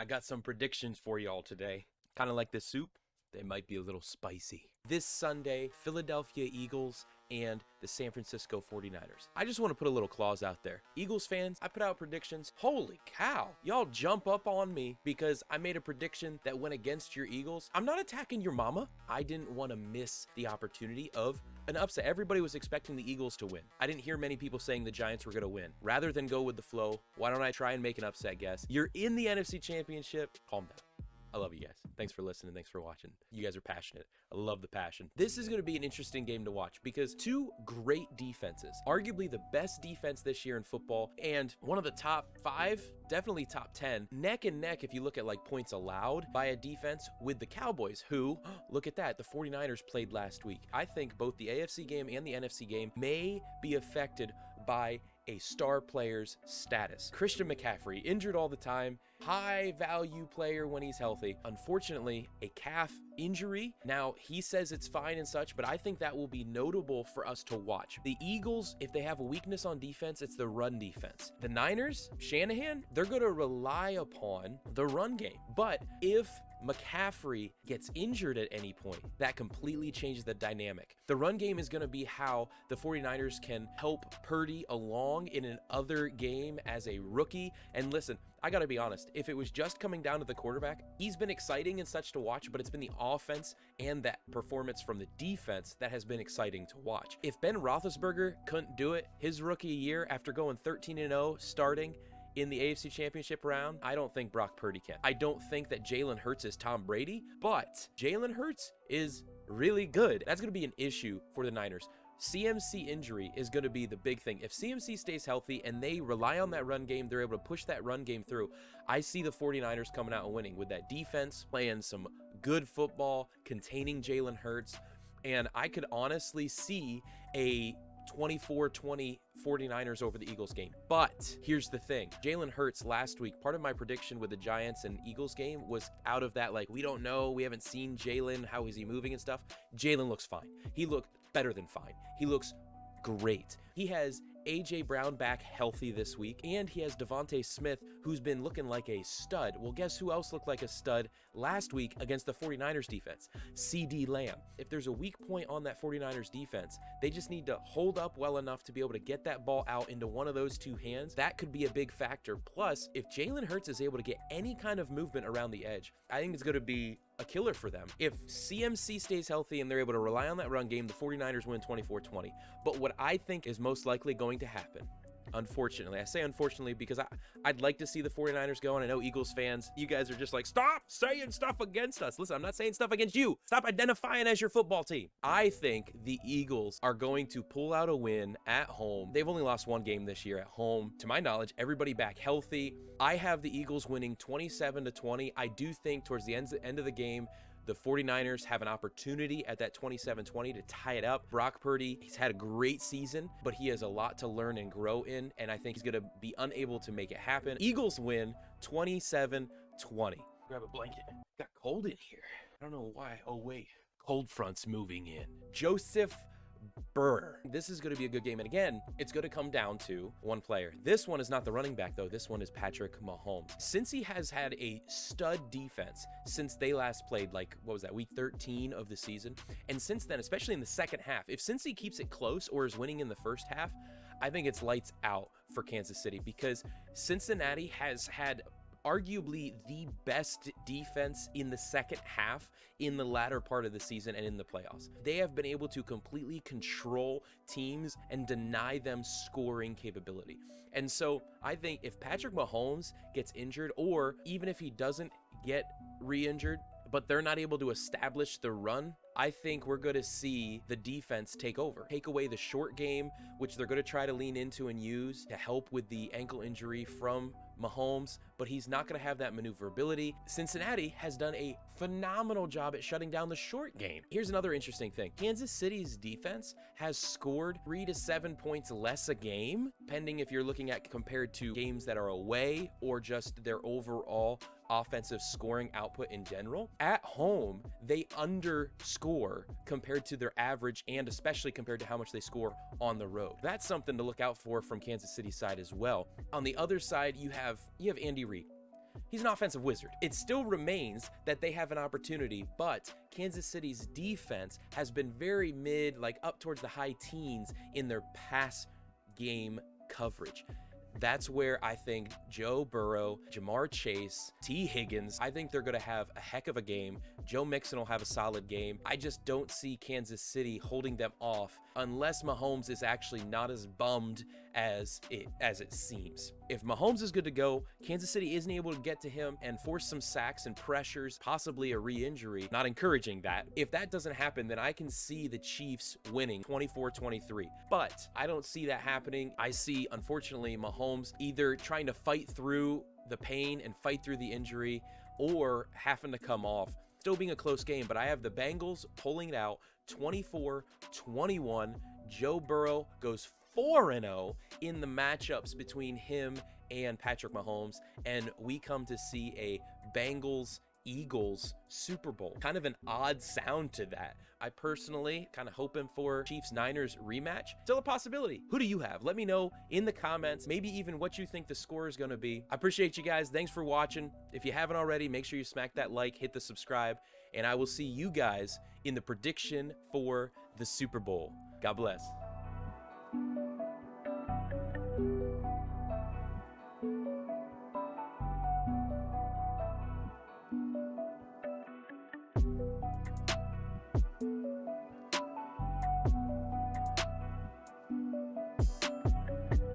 I got some predictions for y'all today. Kind of like this soup, they might be a little spicy. This Sunday, Philadelphia Eagles and the San Francisco 49ers. I just want to put a little clause out there. Eagles fans, I put out predictions. Holy cow. Y'all jump up on me because I made a prediction that went against your Eagles. I'm not attacking your mama. I didn't want to miss the opportunity of an upset. Everybody was expecting the Eagles to win. I didn't hear many people saying the Giants were going to win. Rather than go with the flow, why don't I try and make an upset guess? You're in the NFC Championship. Calm down. I love you guys. Thanks for listening. Thanks for watching. You guys are passionate. I love the passion. This is going to be an interesting game to watch because two great defenses, arguably the best defense this year in football and one of the top 5, definitely top 10, neck and neck if you look at like points allowed by a defense with the Cowboys, who, look at that, the 49ers played last week. I think both the AFC game and the NFC game may be affected by a star player's status. Christian McCaffrey, injured all the time, high value player when he's healthy. Unfortunately, a calf injury. Now, he says it's fine and such, but I think that will be notable for us to watch. The Eagles, if they have a weakness on defense, it's the run defense. The Niners, Shanahan, they're going to rely upon the run game. But if McCaffrey gets injured at any point, that completely changes the dynamic. The run game is going to be how the 49ers can help Purdy along in an other game as a rookie. And listen, I got to be honest, if it was just coming down to the quarterback, he's been exciting and such to watch, but it's been the offense and that performance from the defense that has been exciting to watch. If Ben Roethlisberger couldn't do it his rookie year after going 13-0 starting in the AFC Championship round, I don't think Brock Purdy can. I don't think that Jalen Hurts is Tom Brady, but Jalen Hurts is really good. That's going to be an issue for the Niners. CMC injury is going to be the big thing. If CMC stays healthy and they rely on that run game, they're able to push that run game through. I see the 49ers coming out and winning with that defense, playing some good football, containing Jalen Hurts, and I could honestly see a 24-20 49ers over the Eagles game. But here's the thing. Jalen Hurts last week, part of my prediction with the Giants and Eagles game was out of that, like, we don't know, we haven't seen Jalen, how is he moving and stuff. Jalen looks fine. He looked better than fine. He looks great. He has A.J. Brown back healthy this week, and he has Devontae Smith, who's been looking like a stud. Well, guess who else looked like a stud last week against the 49ers defense? CeeDee Lamb. If there's a weak point on that 49ers defense, they just need to hold up well enough to be able to get that ball out into one of those two hands. That could be a big factor. Plus, if Jalen Hurts is able to get any kind of movement around the edge, I think it's going to be a killer for them. If CMC stays healthy and they're able to rely on that run game, the 49ers win 24-20. But what I think is most likely going to happen, unfortunately, I say unfortunately because I'd like to see the 49ers go, and I know Eagles fans, you guys are just like, stop saying stuff against us. Listen, I'm not saying stuff against you. Stop identifying as your football team. I think the Eagles are going to pull out a win at home. They've only lost one game this year at home. To my knowledge, everybody back healthy. I have the Eagles winning 27-20. I do think towards the end of the game, the 49ers have an opportunity at that 27-20 to tie it up. Brock Purdy, he's had a great season, but he has a lot to learn and grow in, and I think he's going to be unable to make it happen. Eagles win 27-20. Grab a blanket. Got cold in here. I don't know why. Oh, wait. Cold front's moving in. Joseph Burr. This is going to be a good game. And again, it's going to come down to one player. This one is not the running back, though. This one is Patrick Mahomes. Since he has had a stud defense since they last played, like, what was that, week 13 of the season? And since then, especially in the second half, if Cincy keeps it close or is winning in the first half, I think it's lights out for Kansas City because Cincinnati has had arguably the best defense in the second half in the latter part of the season and in the playoffs. They have been able to completely control teams and deny them scoring capability. And so I think if Patrick Mahomes gets injured, or even if he doesn't get re-injured, but they're not able to establish the run, I think we're going to see the defense take over, take away the short game, which they're going to try to lean into and use to help with the ankle injury from Mahomes, but he's not going to have that maneuverability. Cincinnati has done a phenomenal job at shutting down the short game. Here's another interesting thing. Kansas City's defense has scored 3 to 7 points less a game, pending if you're looking at compared to games that are away or just their overall offensive scoring output in general. At home, they underscore compared to their average and especially compared to how much they score on the road. That's something to look out for from Kansas City's side as well. On the other side, you have Andy Reid. He's an offensive wizard. It still remains that they have an opportunity, but Kansas City's defense has been very mid, like up towards the high teens in their pass game coverage. That's where I think Joe Burrow, Jamar Chase, T. Higgins, I think they're going to have a heck of a game. Joe Mixon will have a solid game. I just don't see Kansas City holding them off unless Mahomes is actually not as bummed as it seems. If Mahomes is good to go, Kansas City isn't able to get to him and force some sacks and pressures, possibly a re-injury, not encouraging that. If that doesn't happen, then I can see the Chiefs winning 24-23. But I don't see that happening. I see, unfortunately, Mahomes either trying to fight through the pain and fight through the injury or having to come off. Still being a close game, but I have the Bengals pulling it out 24-21. Joe Burrow goes 4-0 in the matchups between him and Patrick Mahomes, and we come to see a Bengals-Eagles Super Bowl. Kind of an odd sound to that. I personally kind of hoping for Chiefs-Niners rematch. Still a possibility. Who do you have? Let me know in the comments, maybe even what you think the score is going to be. I appreciate you guys. Thanks for watching. If you haven't already, make sure you smack that like, hit the subscribe, and I will see you guys in the prediction for the Super Bowl. God bless.